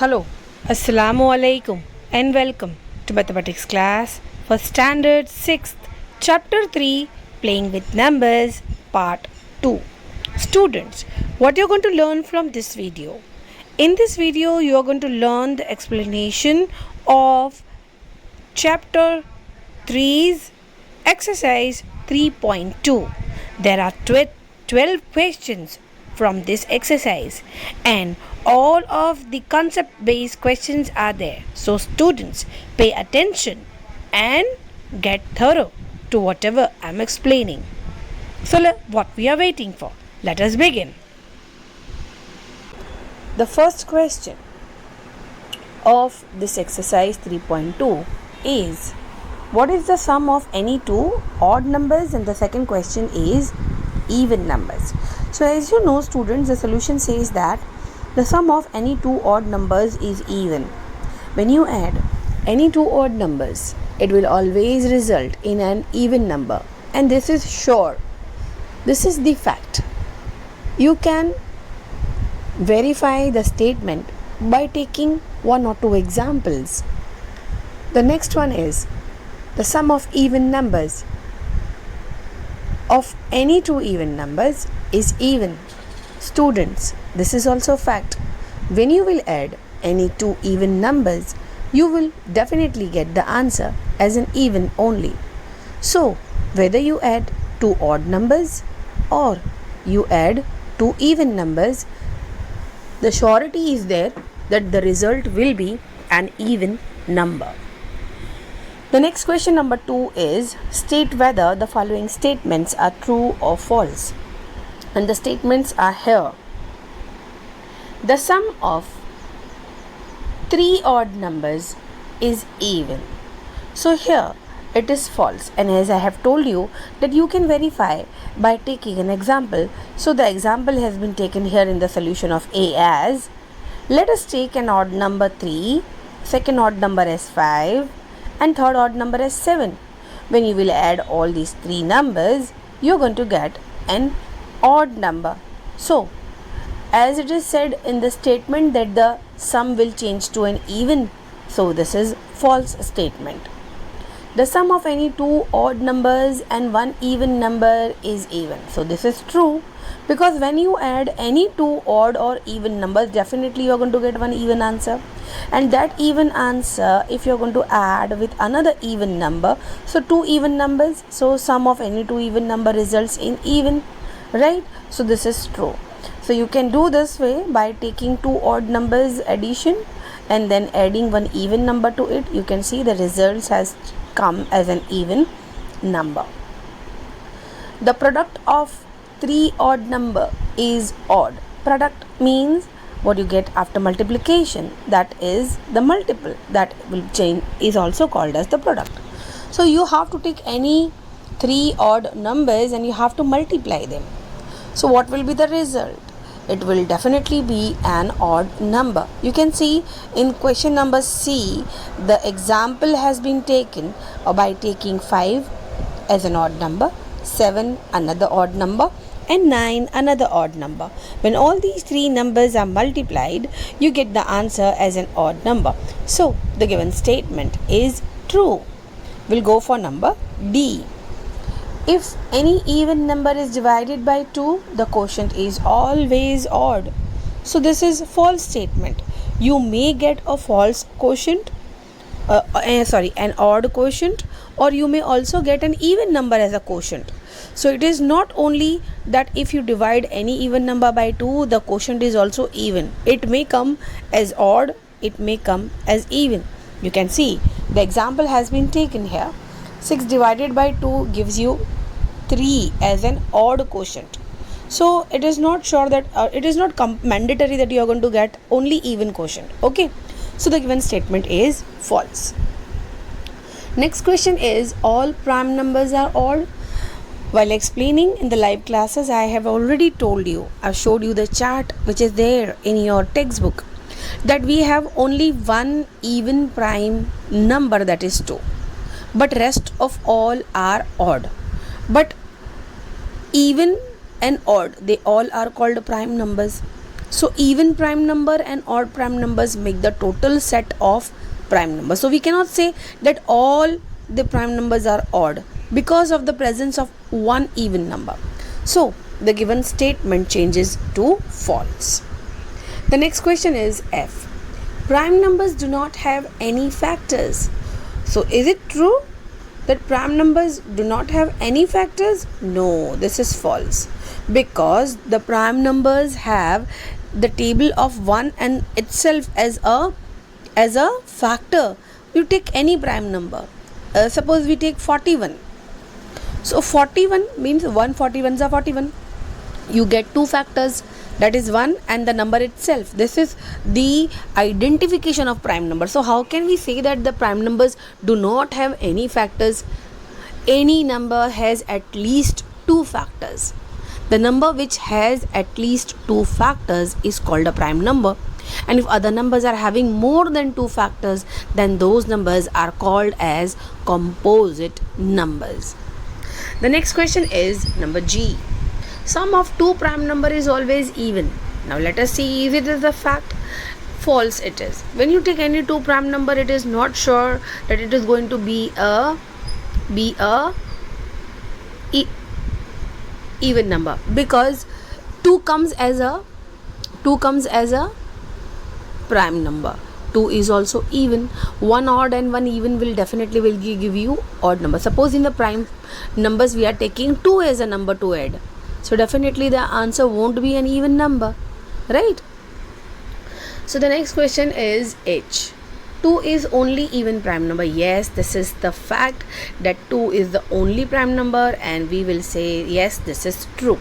Hello, Assalamu alaikum and welcome to Mathematics class for Standard 6th, Chapter 3, Playing with Numbers, Part 2. Students, what you're going to learn from this video? In this video, you are going to learn the explanation of Chapter 3's Exercise 3.2. There are 12 questions from this exercise and all of the concept based questions are there. So students, pay attention and get thorough to whatever I'm explaining. So what we are waiting for? Let us begin. The first question of this exercise 3.2 is, what is the sum of any two odd numbers? And the second question is even numbers. So as you know, students, the solution says that the sum of any two odd numbers is even. When you add any two odd numbers, it will always result in an even number, and this is sure. This is the fact. You can verify the statement by taking one or two examples. The next one is the sum of even numbers of any two even numbers is even. Students, this is also fact. When you will add any two even numbers, you will definitely get the answer as an even only. So, whether you add two odd numbers or you add two even numbers, the surety is there that the result will be an even number. The next question number 2 is, state whether the following statements are true or false. And the statements are here. The sum of three odd numbers is even. So here it is false, and as I have told you that you can verify by taking an example. So the example has been taken here in the solution of A as, let us take an odd number 3, second odd number as 5 and third odd number as 7. When you will add all these three numbers, you are going to get an odd number. So as it is said in the statement that the sum will change to an even, so this is false statement. The sum of any two odd numbers and one even number is even. So this is true, because when you add any two odd or even numbers, definitely you are going to get one even answer. And that even answer, if you are going to add with another even number, so two even numbers, so sum of any two even number results in even, right? So this is true. So you can do this way by taking two odd numbers addition and then adding one even number to it. You can see the results has come as an even number. The product of three odd number is odd. Product means what you get after multiplication, that is the multiple that will change, is also called as the product. So you have to take any three odd numbers and you have to multiply them. So what will be the result? It will definitely be an odd number. You can see in question number C, the example has been taken by taking 5 as an odd number, 7 another odd number and 9 another odd number. When all these three numbers are multiplied, you get the answer as an odd number. So the given statement is true. We'll go for number D. If any even number is divided by 2, the quotient is always odd. So this is false statement. You may get a false quotient, an odd quotient, or you may also get an even number as a quotient. So it is not only that if you divide any even number by 2, the quotient is also even. It may come as odd, it may come as even. You can see the example has been taken here. 6 divided by 2 gives you 3 as an odd quotient. So it is not sure that it is not mandatory that you are going to get only even quotient. Okay, so the given statement is false. Next question is, all prime numbers are odd. While explaining in the live classes, I have already told you, I've showed you the chart which is there in your textbook, that we have only one even prime number, that is 2, but rest of all are odd. But even and odd, they all are called prime numbers. So even prime number and odd prime numbers make the total set of prime numbers. So we cannot say that all the prime numbers are odd because of the presence of one even number. So the given statement changes to false. The next question is F. Prime numbers do not have any factors. So is it true that prime numbers do not have any factors? No, this is false, because the prime numbers have the table of 1 and itself as a factor. You take any prime number. Suppose we take 41. So 41 means 141s are 41. You get two factors, that is 1 and the number itself. This is the identification of prime number. So how can we say that the prime numbers do not have any factors? Any number has at least two factors. The number which has at least two factors is called a prime number. And if other numbers are having more than two factors, then those numbers are called as composite numbers. The next question is number G. Sum of two prime number is always even. Now let us see if it is a fact. False it is. When you take any two prime number, it is not sure that it is going to be a even number, because 2 comes as a prime number. 2 is also even. One odd and one even will definitely give you odd number. Suppose in the prime numbers we are taking 2 as a number to add, so definitely the answer won't be an even number, right? So the next question is H. 2 is only even prime number. Yes, this is the fact that 2 is the only prime number, and we will say yes, this is true.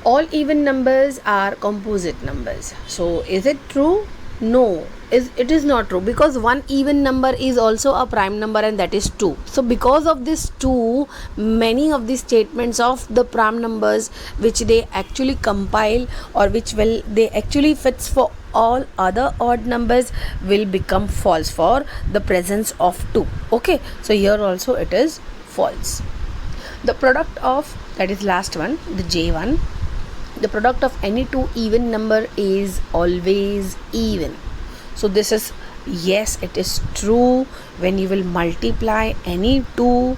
All even numbers are composite numbers. So is it true? No, it is not true, because one even number is also a prime number, and that is 2. So because of this 2, many of the statements of the prime numbers which they actually compile, or which they actually fits for all other odd numbers, will become false for the presence of 2. Okay, so here also it is false. The product of, that is last one, the J1, the product of any two even number is always even. So this is, yes, it is true. When you will multiply any two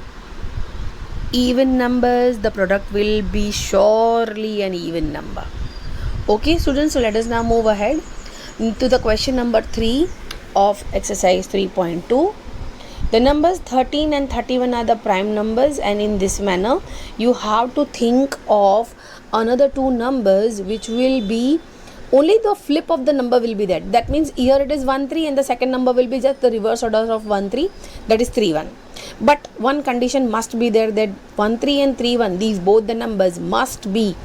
even numbers, the product will be surely an even number. Okay students, so let us now move ahead to the question number 3 of exercise 3.2. The numbers 13 and 31 are the prime numbers, and in this manner you have to think of another two numbers which will be only the flip of the number will be that. That means here it is 1 3 and the second number will be just the reverse order of 1 3, that is 3 1. But one condition must be there, that 1 3 and 3 1, these both the numbers must be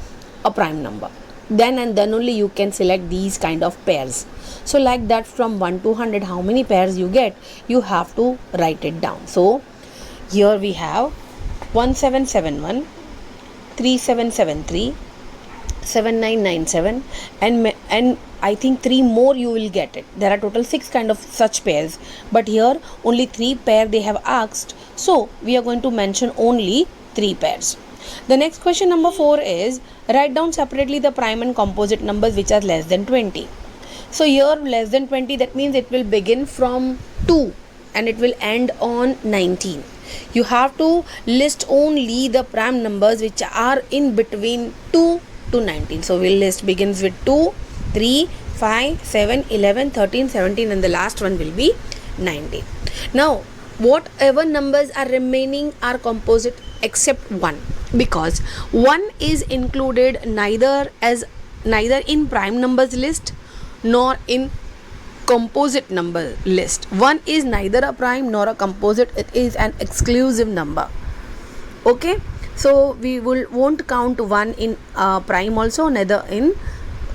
a prime number. Then and then only you can select these kind of pairs. So like that, from 1 to 100, how many pairs you get, you have to write it down. So here we have 1771, 3773, 7997, and I think 3 more you will get it. There are total 6 kind of such pairs, but here only 3 pair they have asked, so we are going to mention only 3 pairs. The next question number 4 is, write down separately the prime and composite numbers which are less than 20. So here less than 20, that means it will begin from 2 and it will end on 19. You have to list only the prime numbers which are in between 2 to 19. So we'll list begins with 2, 3, 5, 7, 11, 13, 17, and the last one will be 19. Now whatever numbers are remaining are composite except 1, because 1 is included neither in prime numbers list nor in composite number list. 1 is neither a prime nor a composite, it is an exclusive number. Okay, so we won't count 1 in prime also, neither in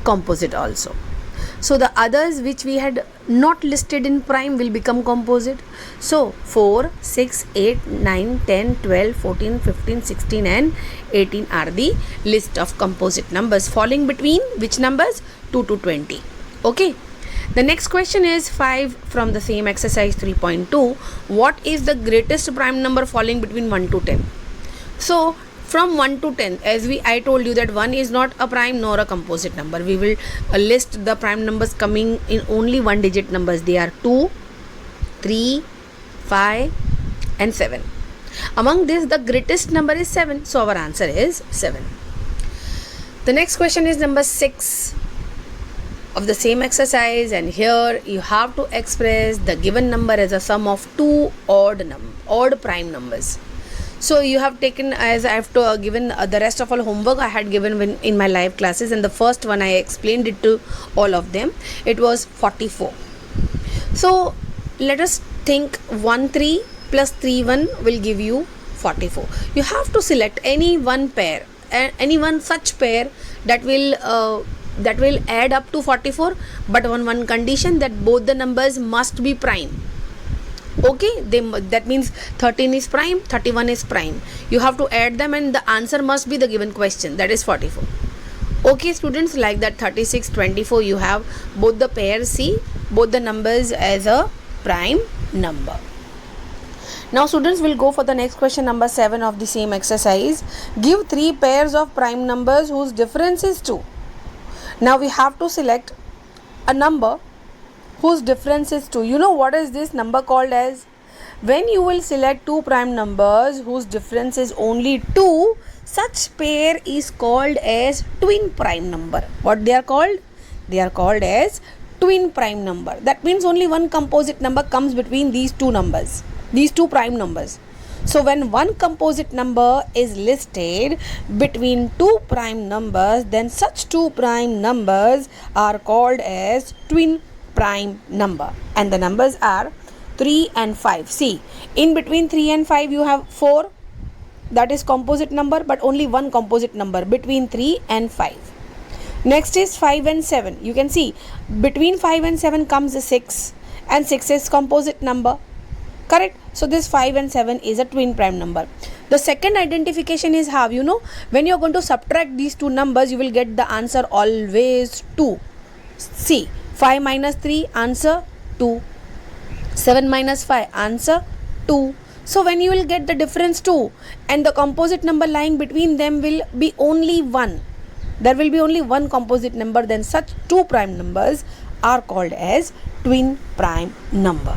composite also. So the others which we had not listed in prime will become composite. So 4, 6, 8, 9, 10, 12, 14, 15, 16 and 18 are the list of composite numbers, falling between which numbers? 2 to 20. Okay. The next question is 5 from the same exercise 3.2. What is the greatest prime number falling between 1 to 10? So from 1 to 10, as I told you that 1 is not a prime nor a composite number. We will list the prime numbers coming in only one digit numbers. They are 2, 3, 5 and 7. Among this, the greatest number is 7, so our answer is 7. The next question is number 6 of the same exercise, and here you have to express the given number as a sum of two odd prime numbers. So you have taken, as I have to given the rest of all homework I had given in my live classes, and the first one I explained it to all of them. It was 44. So let us think 1 3 plus 3 1 will give you 44. You have to select any one pair, any one such pair that will add up to 44, but on one condition, that both the numbers must be prime. Okay, that means 13 is prime, 31 is prime. You have to add them and the answer must be the given question, that is 44. Okay students, like that 36, 24, you have both the pairs, see both the numbers as a prime number. Now students will go for the next question, number 7 of the same exercise. Give 3 pairs of prime numbers whose difference is 2. Now we have to select a number whose difference is 2. You know what is this number called as? When you will select 2 prime numbers whose difference is only 2, such pair is called as twin prime number. What they are called? They are called as twin prime number. That means only one composite number comes between these two numbers, these two prime numbers. So when one composite number is listed between two prime numbers, then such two prime numbers are called as twin prime number, and the numbers are 3 and 5. See, in between 3 and 5 you have 4, that is composite number, but only one composite number between 3 and 5. Next is 5 and 7. You can see between 5 and 7 comes a 6, and 6 is composite number. Correct? So this 5 and 7 is a twin prime number. The second identification is how, you know, when you are going to subtract these two numbers, you will get the answer always 2. See, 5 minus 3, answer 2. 7 minus 5, answer 2. So when you will get the difference 2 and the composite number lying between them will be only 1. There will be only one composite number, then such two prime numbers are called as twin prime number.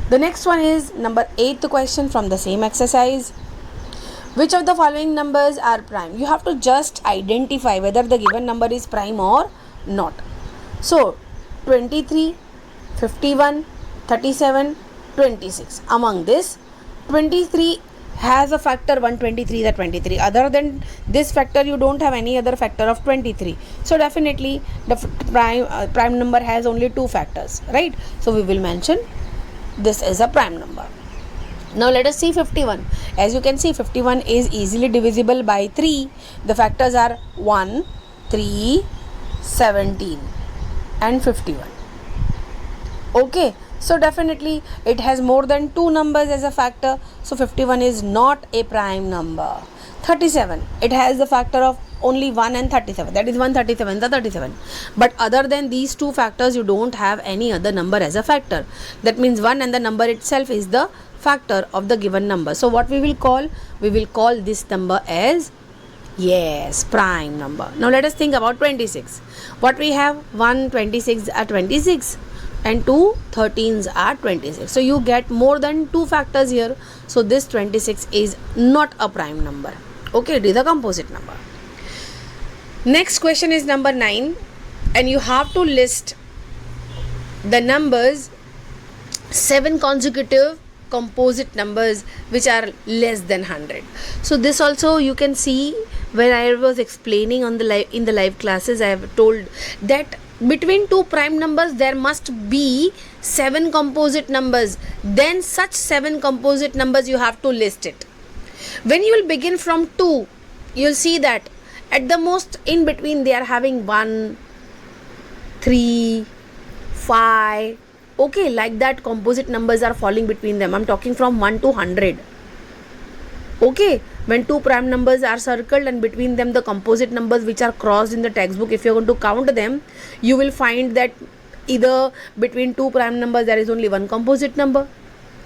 The next one is number 8th question from the same exercise. Which of the following numbers are prime? You have to just identify whether the given number is prime or not. So 23, 51, 37, 26. Among this, 23 has a factor 123, the 23. Other than this factor, you don't have any other factor of 23. So definitely the prime number has only two factors, right? So we will mention this is a prime number. Now let us see 51. As you can see, 51 is easily divisible by 3. The factors are 1, 3, 17 and 51. Okay, so definitely it has more than two numbers as a factor. So 51 is not a prime number. 37, it has the factor of only 1 and 37, that is 137, the 37. But other than these two factors, you don't have any other number as a factor. That means 1 and the number itself is the factor of the given number. So what we will call? We will call this number as, yes, prime number. Now let us think about 26. What we have? 1 26 are 26 and 2 13s are 26. So you get more than two factors here. So this 26 is not a prime number. Okay, it is a composite number. Next question is number 9, and you have to list the numbers, 7 consecutive composite numbers which are less than 100. So this also you can see when I was explaining on in the live classes, I have told that between two prime numbers there must be 7 composite numbers. Then such 7 composite numbers you have to list it. When you will begin from 2, you will see that at the most in between they are having 1, 3, 5. Okay, like that composite numbers are falling between them. I'm talking from 1 to 100. Okay, when two prime numbers are circled and between them the composite numbers which are crossed in the textbook, if you're going to count them, you will find that either between two prime numbers there is only one composite number,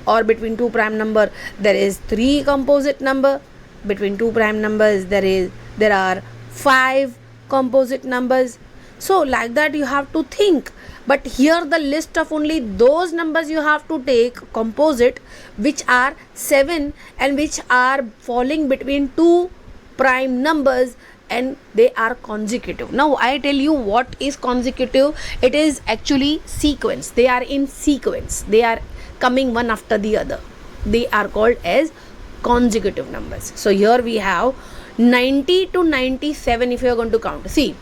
or between two prime number there is 3 composite number. between two prime numbers there are 5 composite numbers. So like that you have to think. But here the list of only those numbers you have to take composite which are 7 and which are falling between two prime numbers and they are consecutive. Now I tell you what is consecutive. It is actually sequence. They are in sequence. They are coming one after the other. They are called as consecutive numbers. So here we have 90 to 97 if you are going to count. See,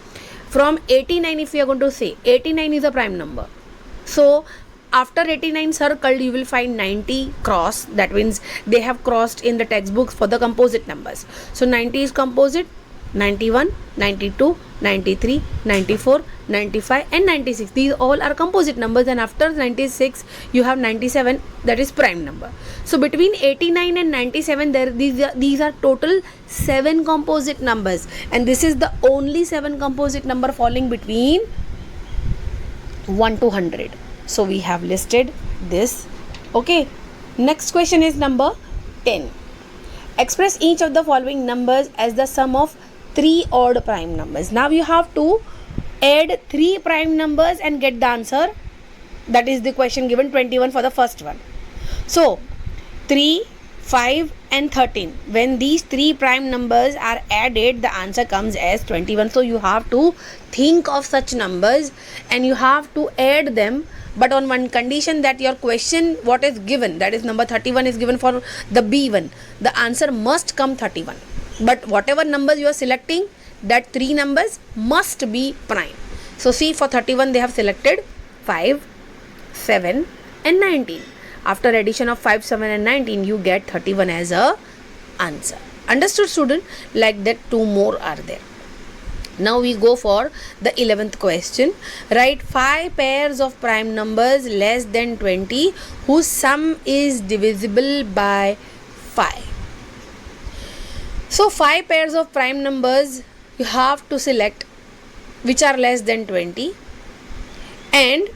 from 89 if you are going to say 89 is a prime number. So after 89 circled you will find 90 cross. That means they have crossed in the textbooks for the composite numbers. So 90 is composite. 91, 92, 93, 94, 95 and 96. These all are composite numbers, and after 96 you have 97, that is prime number. So between 89 and 97 these are total 7 composite numbers, and this is the only 7 composite number falling between 1 to 100. So we have listed this. Okay, next question is number 10. Express each of the following numbers as the sum of 3 odd prime numbers. Now you have to add 3 prime numbers and get the answer. That is the question given, 21 for the first one. So 3, 5 and 13. When these 3 prime numbers are added, the answer comes as 21. So you have to think of such numbers and you have to add them, but on one condition, that your question what is given, that is number 31 is given for the B1. The answer must come 31. But whatever numbers you are selecting, that 3 numbers must be prime. So see, for 31 they have selected 5, 7 and 19. After addition of 5, 7 and 19 you get 31 as a answer. Understood, student? Like that 2 more are there. Now we go for the 11th question. Write 5 pairs of prime numbers less than 20 whose sum is divisible by 5. So 5 pairs of prime numbers you have to select which are less than 20 and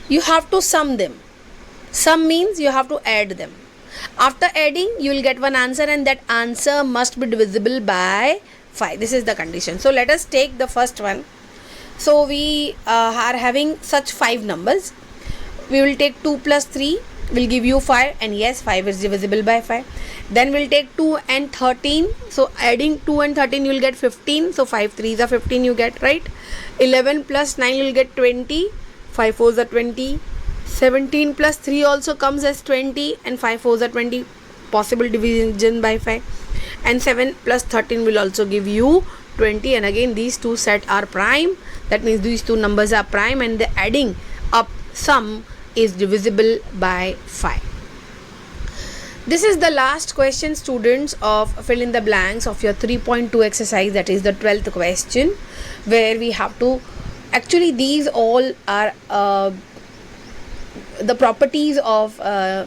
you have to sum them. Sum means you have to add them. After adding you will get one answer, and that answer must be divisible by 5. This is the condition. So let us take the first one. So we are having such 5 numbers. We will take 2 plus 3 will give you 5, and yes, 5 is divisible by 5. Then we'll take 2 and 13. So adding 2 and 13 you will get 15. So 5 3s are 15 you get, right? 11 plus 9 you will get 20. 5 4s are 20. 17 plus 3 also comes as 20, and 5 4s are 20. Possible division by 5. And 7 plus 13 will also give you 20, and again these two set are prime. That means these two numbers are prime, and the adding up sum is divisible by 5. This is the last question, students, of fill in the blanks of your 3.2 exercise, that is the 12th question, where we have to, actually these all are the properties of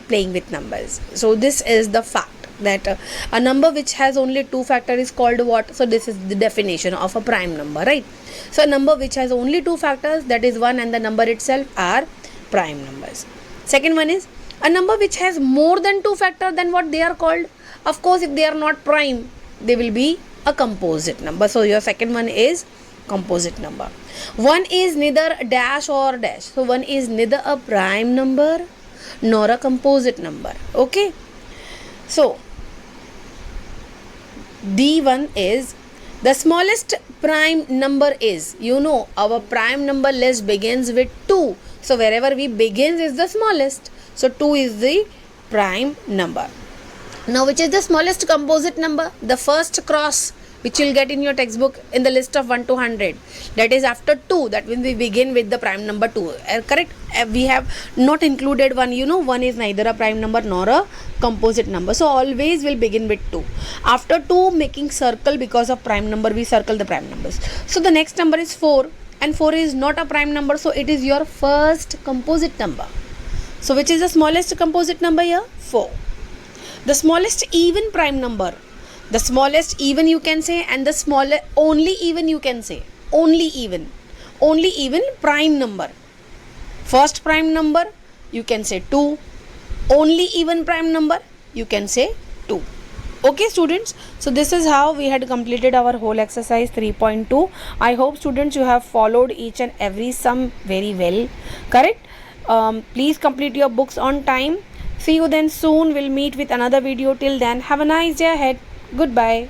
playing with numbers. So this is the fact that a number which has only 2 factors is called what? So this is the definition of a prime number, right? So a number which has only 2 factors, that is 1 and the number itself, are prime numbers. Second one is a number which has more than 2 factors, then what they are called? Of course, if they are not prime, they will be a composite number. So your second one is composite number. One is neither dash or dash. So one is neither a prime number nor a composite number. Okay. So D1 is the smallest prime number is, our prime number list begins with 2. So wherever we begins is the smallest. So 2 is the prime number. Now which is the smallest composite number? The first cross which you will get in your textbook in the list of 1 to 100. That is after 2. That means we begin with the prime number 2. Correct? We have not included 1. 1 is neither a prime number nor a composite number. So always will begin with 2. After 2, making circle because of prime number, we circle the prime numbers. So the next number is 4. And 4 is not a prime number. So it is your first composite number. So which is the smallest composite number here? 4. The smallest even prime number. The smallest even you can say, and the smallest only even you can say. Only even prime number. First prime number you can say 2. Only even prime number you can say 2. Okay students, so this is how we had completed our whole exercise 3.2. I hope students you have followed each and every sum very well, correct? Please complete your books on time. See you then soon. We'll meet with another video. Till then, have a nice day ahead. Goodbye.